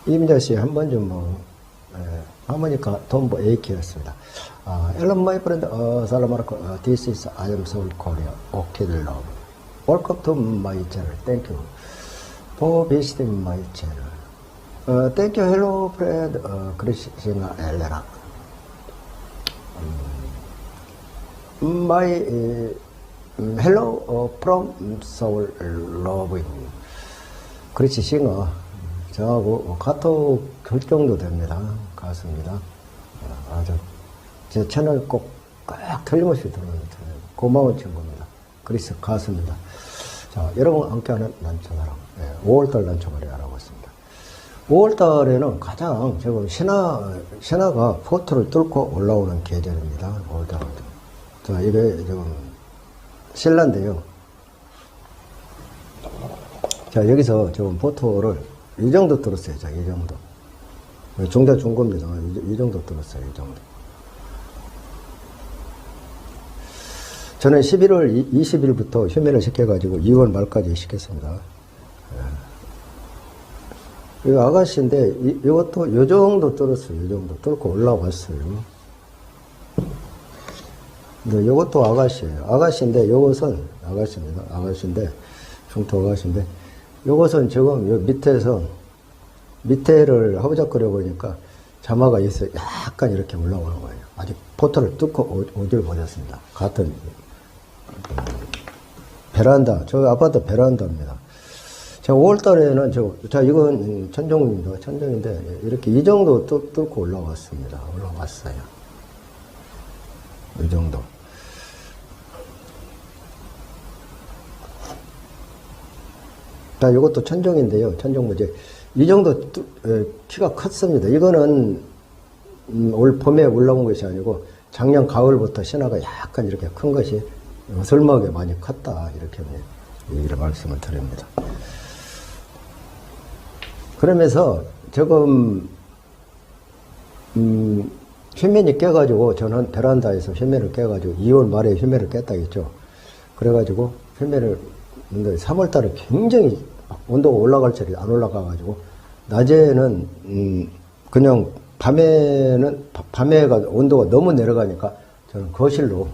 임자씨 한 번 좀 하모니카 톰보 에이키였습니다. Hello my friend, Salam alaikum. This is I am Seoul Korea. Okay, love. Welcome to my channel. Thank you for visiting my channel. Thank you, hello friend, Christina Elena. My hello from Seoul, loving. 크리스싱어 저하고 카톡 할 정도 됩니다. 같습니다. 아주 제 채널 꼭 틀림없이 들어오는 채널. 고마운 친구입니다. 그리스 가수입니다. 자, 여러분 함께하는 난초가랑 5월달 난초가리 알아보고 있습니다. 5월달에는 가장 지금 신화가 포트를 뚫고 올라오는 계절입니다. 5월달. 자, 이게 지금 신라인데요. 자, 여기서 지금 포토를 이 정도 뚫었어요. 자, 이 정도. 중대 중고입니다. 이 정도 뚫었어요. 이 정도. 저는 11월 20일부터 휴면을 시켜가지고 2월 말까지 시켰습니다. 이거 아가씨인데, 이것도 요 정도 뚫었어요. 요 정도 뚫고 올라왔어요. 근데 요것도 아가씨예요. 아가씨인데, 요것은 아가씨입니다. 아가씨인데, 중토 아가씨인데, 요것은 지금 요 밑에를 하부작거려 보니까 자마가 있어요. 약간 이렇게 올라오는 거예요. 아직 포토를 뚫고 오질 못했습니다. 같은 베란다, 저 아파트 베란다입니다. 자, 5월달에는 자, 이건 천정입니다. 천정인데, 이렇게 이 정도 뚫고 올라왔습니다. 올라왔어요. 이 정도. 자, 이것도 천정인데요. 천정무지. 이 정도 키가 컸습니다. 이거는 올 봄에 올라온 것이 아니고 작년 가을부터 신화가 약간 이렇게 큰 것이 어슬먹에 많이 컸다. 이렇게 얘기를 말씀을 드립니다. 그러면서 지금 휴면이 깨가지고 저는 베란다에서 휴면을 깨가지고 2월 말에 휴면을 깼다 했죠. 그래가지고 휴면을 3월달에 굉장히 온도가 올라갈 줄이 안 올라가가지고 낮에는 그냥 밤에가 온도가 너무 내려가니까 저는 거실로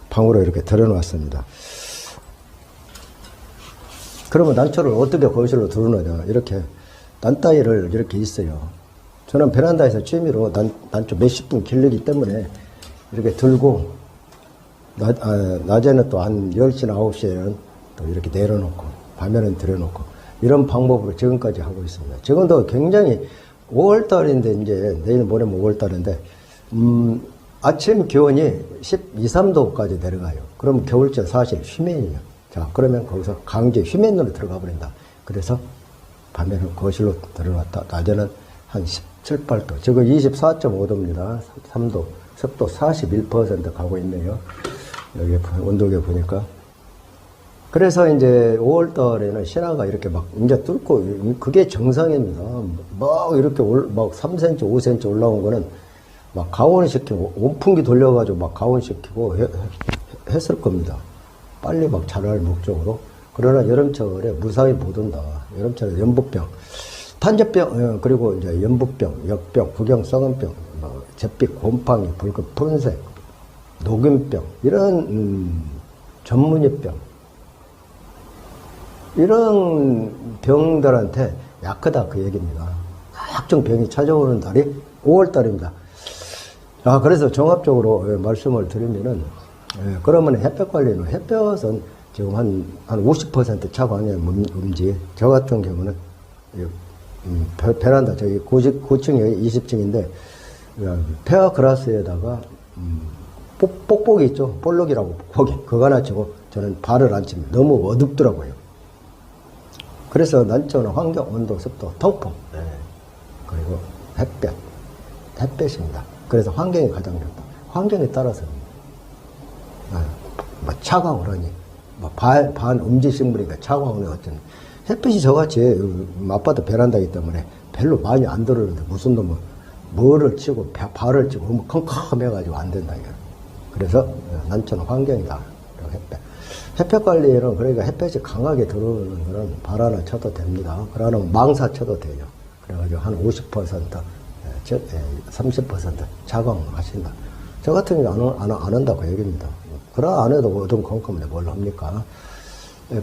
방으로 이렇게 들여놨습니다. 그러면 난초를 어떻게 거실로 들어놓냐. 이렇게 난따위를 이렇게 있어요. 저는 베란다에서 취미로 난초 몇십 분 길르기 때문에 이렇게 들고 낮에는 또 한 10시나 9시에는 또 이렇게 내려놓고 밤에는 들여놓고 이런 방법으로 지금까지 하고 있습니다. 지금도 굉장히 5월달인데 이제 내일 모레면 5월달인데 아침 기온이 12, 3도까지 내려가요. 그럼 겨울철 사실 휴면이에요. 자, 그러면 거기서 강제 휴면으로 들어가 버린다. 그래서 밤에는 거실로 들어놨다. 낮에는 한 17, 8도. 지금 24.5도입니다. 3도. 습도 41% 가고 있네요. 여기 온도계 보니까. 그래서 이제 5월달에는 신화가 이렇게 막 이제 뚫고, 그게 정상입니다. 막 이렇게 막 3cm, 5cm 올라온 거는 막 가온시키고, 온풍기 돌려가지고 막 가온시키고 했을 겁니다. 빨리 막 자랄 목적으로. 그러나 여름철에 무사히 못 온다. 여름철에 연부병, 탄저병, 그리고 이제 연부병, 역병, 구경, 썩은병, 잿빛, 곰팡이, 붉은 푸른색, 녹균병, 이런 전문의병, 이런 병들한테 약하다 그 얘기입니다. 각종 병이 찾아오는 달이 5월달입니다. 그래서 종합적으로 말씀을 드리면은, 그러면 햇볕 관리는 햇볕은 지금 한 50% 차관이에요, 음지. 저 같은 경우는, 베란다, 저기 고층이 20층인데, 페어 그라스에다가, 뽁뽁이 있죠? 볼록이라고, 거기. 그거 하나 치고 저는 발을 안 칩니다. 너무 어둡더라고요. 그래서 난초는 환경, 온도, 습도, 통풍, 그리고 햇볕입니다. 그래서 환경이 가장 좋다. 환경에 따라서는, 차가우라니, 반 음지식물이니까 차가우니 어쩌니. 햇빛이 저같이, 아파트 베란다이기 때문에 별로 많이 안 들어오는데 무슨 놈은 뭐를 치고, 발을 치고, 너무 컴컴해가지고 안 된다, 이거. 그래서 난초는 환경이다. 햇볕 관리에는 그러니까 햇볕이 강하게 들어오는 거는 발 하나 쳐도 됩니다. 그러나 망사 쳐도 돼요. 그래가지고 한 50%, 30% 자강하신다. 저 같은 경우 안 한다고 얘기입니다. 그러나 안 해도 어떤 컴컴인데 뭘 합니까?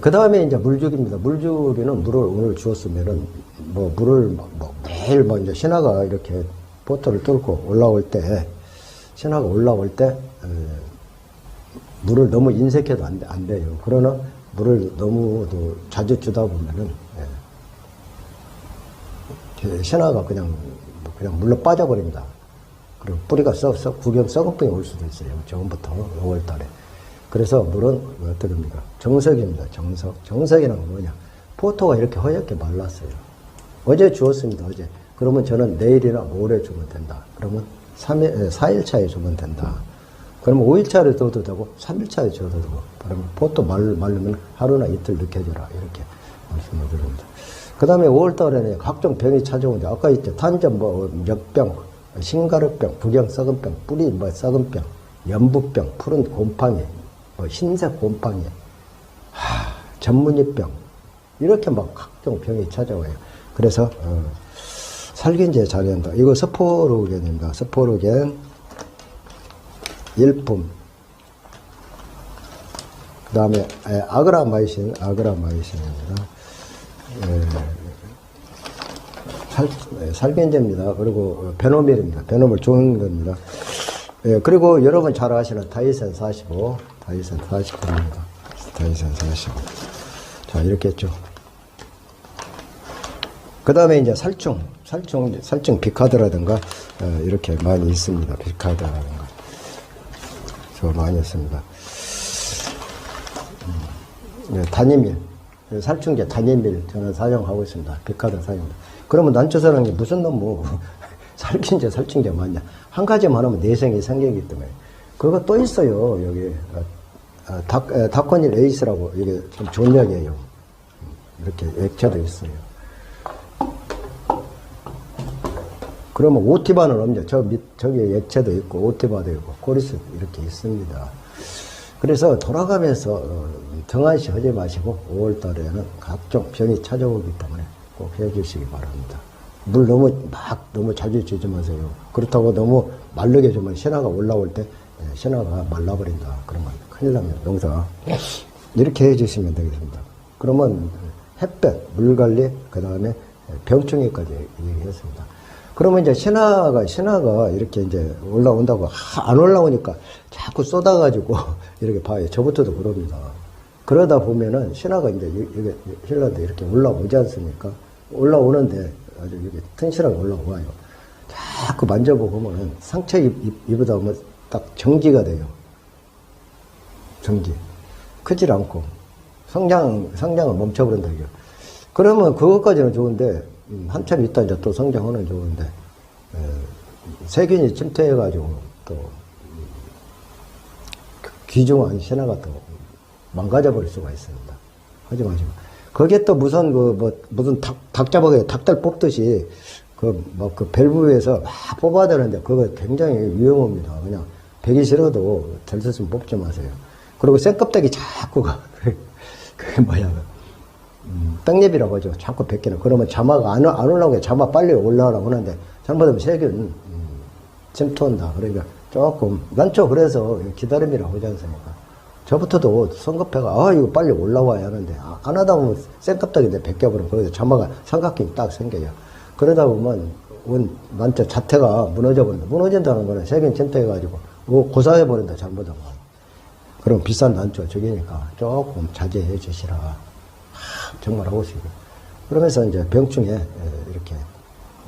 그 다음에 이제 물주기입니다. 물주기는 물을 오늘 주었으면은, 물을 매일 이제 신하가 이렇게 보트를 뚫고 올라올 때, 신하가 올라올 때, 물을 너무 인색해도 안 돼요. 그러나 물을 너무 자주 주다 보면은, 신하가 그냥 물로 빠져버립니다. 그리고 뿌리가 썩은병이 올 수도 있어요. 지금부터 5월 달에. 그래서 물은 어떻게 합니까? 정석입니다. 정석이란 건 뭐냐? 포토가 이렇게 허옇게 말랐어요. 어제 주었습니다. 어제. 그러면 저는 내일이나 모레 주면 된다. 그러면 4일 차에 주면 된다. 그러면 5일 차에 줘도 되고 3일 차에 줘도 되고. 그러면 포토 말르면 하루나 이틀 늦게 줘라. 이렇게 말씀을 드립니다. 그 다음에 5월 달에는 각종 병이 찾아오는데, 아까 있죠. 탄전, 역병, 신가루병, 구경 썩은 병, 뿌리 썩은 병, 연부병, 푸른 곰팡이, 흰색 곰팡이, 전문이병, 이렇게 각종 병이 찾아와요. 그래서, 살균제 잘한다. 이거 스포르겐입니다. 스포르겐, 일품. 그 다음에, 아그라마이신입니다. 살균제입니다. 그리고 베노밀입니다. 베노밀 좋은 겁니다. 그리고 여러분 잘 아시는 다이센 45입니다. 다이센 45. 자, 이렇게 했죠. 그 다음에 이제 살충 비카드라든가, 이렇게 많이 있습니다. 비카드라든가. 저 많이 했습니다. 다니밀. 살충제 다니밀 저는 사용하고 있습니다. 비카드 사용합니다. 그러면 난초사라는 게 무슨 놈 살균제, 살충제 맞냐? 한 가지만 하면 내성이 생기기 때문에. 그거 또 있어요, 여기. 다코닐 에이스라고, 이게 좀 좋은 약이에요. 이렇게 액체도 있어요. 그러면 오티바는 없냐? 저기 액체도 있고, 오티바도 있고, 코리스도 이렇게 있습니다. 그래서 돌아가면서 등한시 하지 마시고 5월 달에는 각종 병이 찾아오기 때문에 꼭 해주시기 바랍니다. 물 너무 자주 주지 마세요. 그렇다고 너무 마르게 주면 신화가 올라올 때 신화가 말라버린다. 그러면 큰일 납니다. 여기서 이렇게 해주시면 되겠습니다. 그러면 햇볕, 물관리, 그 다음에 병충해까지 얘기했습니다. 그러면 이제 신화가 이렇게 이제 올라온다고 안 올라오니까 자꾸 쏟아가지고 이렇게 봐요. 저부터도 그럽니다. 그러다 보면은 신화가 이제 이게 신라도 이렇게 올라오지 않습니까? 올라오는데 아주 이게 튼실하게 올라와요. 자꾸 만져보고 보면은 상처 입으다 보면 딱 정지가 돼요. 정지. 크질 않고 성장을 멈춰버린다 이거. 그러면 그것까지는 좋은데 한참 있다 이제 또 성장하는 좋은데 세균이 침투해가지고 또 귀중한 신화가 또 망가져 버릴 수가 있습니다. 하지 마시고. 거기에 또 무슨 닭 잡아가지고 닭들 뽑듯이 그 밸브에서 막 뽑아야 되는데 그거 굉장히 위험합니다. 그냥 배기 싫어도 될 수 있으면 뽑지 마세요. 그리고 생껍데기 자꾸 그게 뭐야. 떡잎이라고 하죠. 자꾸 뱉기는. 그러면 자마가 안 올라오게 자마 빨리 올라오라고 하는데 잘못하면 세균 침투한다. 그러니까 조금 난초 그래서 기다림이라고 하지 않습니까? 저부터도 성급해가 이거 빨리 올라와야 하는데 안 하다 보면 생껍데기인데 벗겨버리면 거기서 자마가 삼각형이 딱 생겨요. 그러다 보면 난초 자태가 무너져버린다. 무너진다는 거는 세균 침투해가지고 고사해버린다. 잘못하면. 그럼 비싼 난초 저기니까 조금 자제해 주시라. 정말 하고 싶고. 그러면서 이제 병충해 이렇게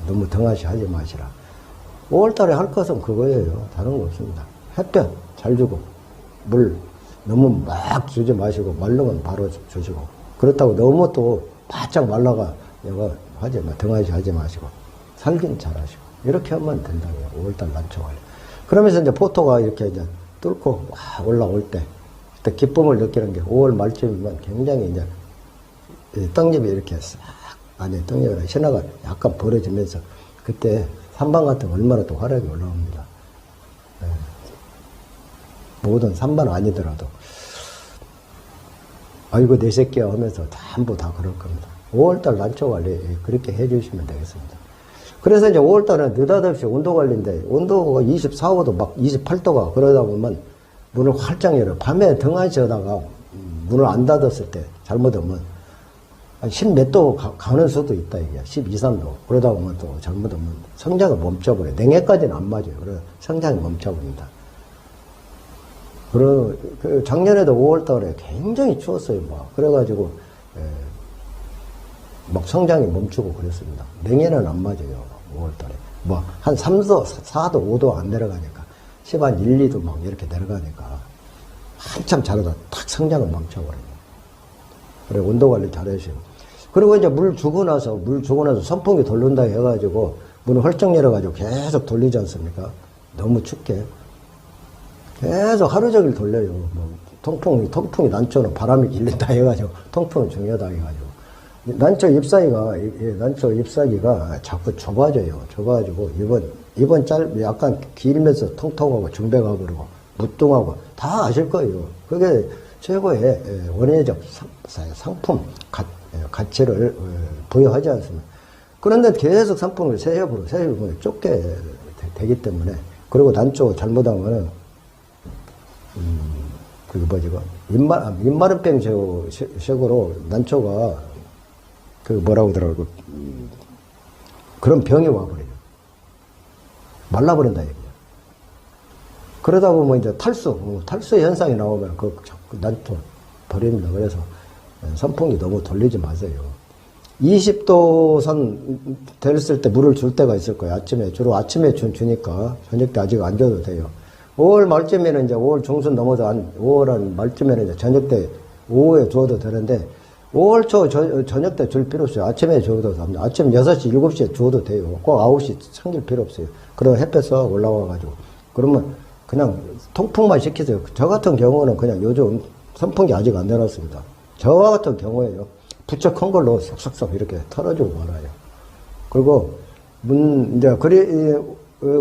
너무 등하시 하지 마시라. 5월 달에 할 것은 그거예요. 다른 거 없습니다. 햇볕 잘 주고, 물 너무 막 주지 마시고, 말르면 바로 주시고. 그렇다고 너무 또 바짝 말라가, 이거 하지 마, 등하시 하지 마시고, 살균 잘 하시고. 이렇게 하면 된다고요. 5월 달 난초가. 그러면서 이제 포토가 이렇게 이제 뚫고 올라올 때, 그때 기쁨을 느끼는 게 5월 말쯤이면 굉장히 이제 떡잎이 이렇게 싹, 아니, 떡잎이 신화가 약간 벌어지면서 그때 산방 같은 거 얼마나 또 화력이 올라옵니다. 모든 산반 아니더라도. 아이고, 내 새끼야 하면서 전부 다 그럴 겁니다. 5월달 난초 관리 그렇게 해 주시면 되겠습니다. 그래서 이제 5월달에 느닷없이 온도 관리인데, 온도가 24, 5도 막 28도가 그러다 보면 문을 활짝 열어. 밤에 등하시다가 문을 안 닫았을 때 잘못하면 10 몇 도 가는 수도 있다, 이게. 12, 3도. 그러다 보면 또 잘못하면 성장을 멈춰버려요. 냉해까지는 안 맞아요. 그래서 성장이 멈춰버린다. 그 작년에도 5월달에 굉장히 추웠어요, 막. 그래가지고, 막 성장이 멈추고 그랬습니다. 냉해는 안 맞아요, 5월달에. 뭐, 한 3도, 4도, 5도 안 내려가니까. 10 한 1, 2도 막 이렇게 내려가니까. 한참 자라다 탁 성장을 멈춰버려요. 그래, 온도 관리 잘하시고. 그리고 이제 물 주고 나서 선풍기 돌린다 해가지고, 문을 헐쩍 열어가지고 계속 돌리지 않습니까? 너무 춥게. 계속 하루 종일 돌려요. 뭐, 통풍이 난초는 바람이 길린다 해가지고, 통풍은 중요하다 해가지고. 난초 잎사귀가 자꾸 좁아져요. 좁아가지고, 이번 약간 길면서 통통하고 중백하고 그러고, 무뚱하고, 다 아실 거예요. 그게 최고의 원예적 상품, 가치를 부여하지 않습니다. 그런데 계속 상품을 세협으로 쫓게 되기 때문에, 그리고 난초 잘못하면은, 그게 뭐지, 입마름병 식으로 난초가, 뭐라고 하더라고, 그런 병이 와버려요. 말라버린다, 얘기야. 그러다 보면 이제 탈수 현상이 나오면 자꾸 난초 버립니다. 그래서 선풍기 너무 돌리지 마세요. 20도 선 됐을 때 물을 줄 때가 있을 거예요. 주로 아침에 주니까 저녁 때 아직 안 줘도 돼요. 5월 말쯤에는 이제 5월 중순 넘어서 5월 한 말쯤에는 이제 저녁 때 오후에 줘도 되는데 5월 초 저녁 때 줄 필요 없어요. 아침에 줘도 됩니다. 아침 6시, 7시에 줘도 돼요. 꼭 9시 챙길 필요 없어요. 그럼 햇볕 써 올라와가지고. 그러면 그냥 통풍만 시키세요. 저 같은 경우는 그냥 요즘 선풍기 아직 안 내놨습니다. 저와 같은 경우에요. 부쩍 큰 걸로 쏙쏙쏙 이렇게 털어주고 말아요. 그리고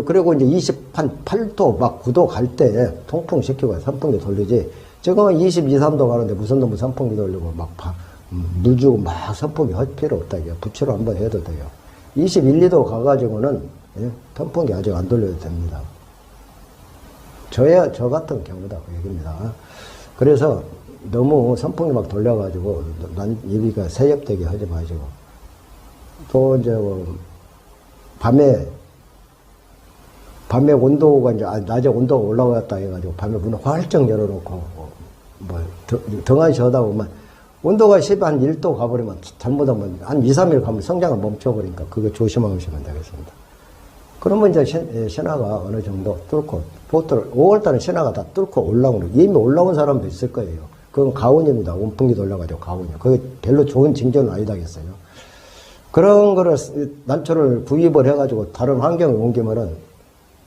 그리고 이제 28도 막 9도 갈 때 통풍 시키고 선풍기 돌리지. 지금은 22, 3도 가는데 무슨 놈의 선풍기 돌리고 막 물 주고 막 선풍기 할 필요 없다. 부치로 한번 해도 돼요. 21, 2도 가가지고는 선풍기 아직 안 돌려도 됩니다. 저 같은 경우다. 그 얘기입니다. 그래서 너무 선풍기 막 돌려가지고 입이가 세협되게 하지 마시고. 또 이제 밤에 온도가 이제 낮에 온도가 올라갔다 해가지고 밤에 문을 활짝 열어놓고 등한히 쉬다 보면 온도가 10 한 1도 가버리면 잘못하면 한 2, 3일 가면 성장을 멈춰버리니까 그거 조심하시면 되겠습니다. 그러면 이제 신화가 어느 정도 뚫고, 5월달에 신화가 다 뚫고 올라오는, 이미 올라온 사람도 있을 거예요. 그건 가온입니다. 온풍기 돌려가지고 가온이요. 그게 별로 좋은 징조는 아니다겠어요. 그런 거를, 난초를 구입을 해가지고 다른 환경에 옮기면은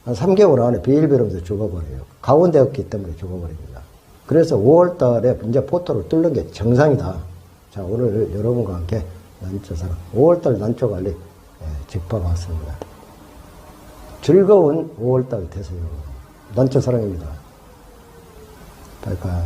한 3개월 안에 비일비름에서 죽어버려요. 가온되었기 때문에 죽어버립니다. 그래서 5월달에 이제 포토를 뚫는 게 정상이다. 자, 오늘 여러분과 함께 난초사랑, 5월달 난초 관리 짚어봤습니다. 즐거운 5월달 되세요. 난초사랑입니다. 바이바이.